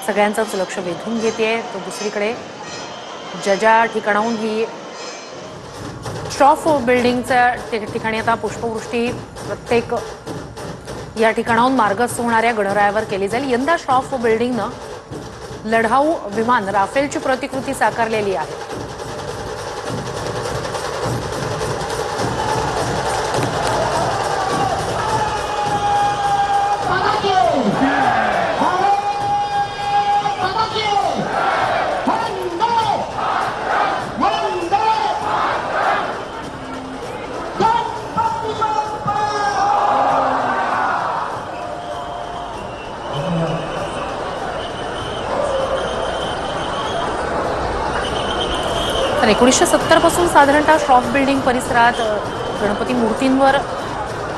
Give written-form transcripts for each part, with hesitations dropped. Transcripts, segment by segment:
सगळ्यांचंच लक्ष वेधून घेतेय। तर दुसरीकडे ज्या ठिकाणाहून ही श्रॉफ बिल्डिंगच्या ठिकाणी आता पुष्पवृष्टी प्रत्येक या ठिकाणाहून मार्गस्थ होणाऱ्या गणरायावर केली जाईल। यंदा श्रॉफ बिल्डिंगनं लढाऊ विमान राफेलची प्रतिकृती साकारलेली आहे। तर 1970 पासून साधारणतः श्रॉफ बिल्डिंग परिसरात गणपती मूर्तींवर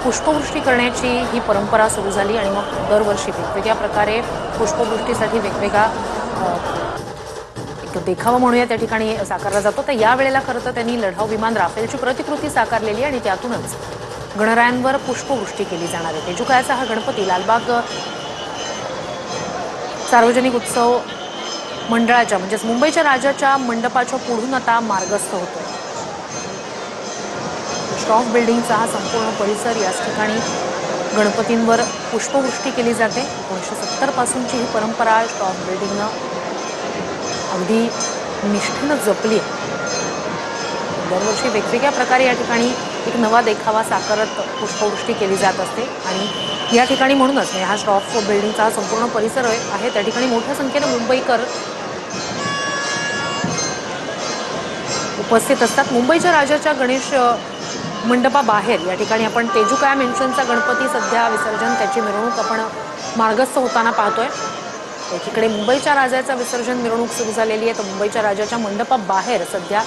पुष्पवृष्टी करण्याची ही परंपरा सुरू झाली आणि मग दरवर्षी वेगवेगळ्या प्रकारे पुष्पवृष्टीसाठी वेगवेगळा एक देखावा म्हणूया त्या ठिकाणी साकारला जातो। तर यावेळेला खरं तर त्यांनी लढाऊ विमान राफेलची प्रतिकृती साकारलेली आणि त्यातूनच गणरायांवर पुष्पवृष्टी केली जाणार आहे। तेजुकायाचा हा गणपती लालबाग सार्वजनिक उत्सव मंडळाच्या म्हणजेच मुंबईच्या राजाच्या मंडपाच्या पुढून आता मार्गस्थ होतोय। श्रॉफ बिल्डिंगचा हा संपूर्ण परिसर याच ठिकाणी गणपतींवर पुष्पवृष्टी केली जाते। 1970 पासूनची ही परंपरा श्रॉफ बिल्डिंगनं अगदी निष्ठेनं जपली आहे। दरवर्षी वेगवेगळ्या प्रकारे या ठिकाणी एक नवा देखावा साकारत पुष्पवृष्टी केली जात असते आणि या ठिकाणी म्हणूनच हा श्रॉफ बिल्डिंगचा हा संपूर्ण परिसर आहे त्या ठिकाणी मोठ्या संख्येने मुंबईकर उपस्थित असतात। मुंबईच्या राजाच्या गणेश मंडपाबाहेर या ठिकाणी आपण तेजुकाया मेन्शनचा गणपती सध्या विसर्जन त्याची मिरवणूक आपण मार्गस्थ होताना पाहतोय। एकीकडे मुंबईच्या राजाचा विसर्जन मिरवणूक सुरू झालेली आहे तर मुंबईच्या राजाच्या मंडपाबाहेर सध्या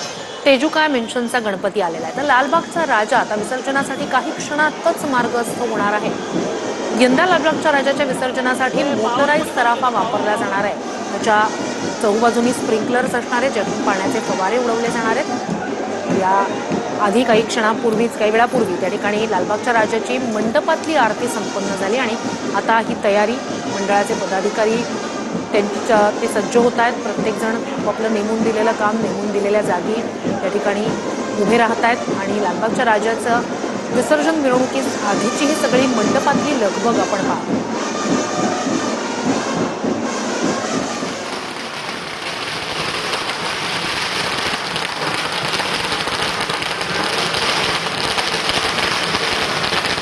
तेजुकाया मेन्शनचा गणपती आलेला आहे। तर लालबागचा राजा आता विसर्जनासाठी काही क्षणातच मार्गस्थ होणार आहे। यंदा लालबागच्या राजाच्या विसर्जनासाठी मोटराइज सराफा वापरला जाणार आहे। त्याच्या चहूबाजूनी स्प्रिंकलर्स असणार आहेत ज्यातून पाण्याचे फवारे उडवले जाणार आहेत। या आधी काही क्षणापूर्वीच काही वेळापूर्वी त्या ठिकाणी लालबागच्या राजाची मंडपातली आरती संपन्न झाली आणि आता ही तयारी मंडळाचे पदाधिकारी ते सज्ज होत आहेत। प्रत्येकजण आपापलं नेमून दिलेलं काम नेमून दिलेल्या जागी त्या ठिकाणी उभे राहत आहेत आणि लालबागच्या राजाचं विसर्जन मिरवणुकीस आधीची ही सगळी मंडपातली लगबग आपण पाहतो।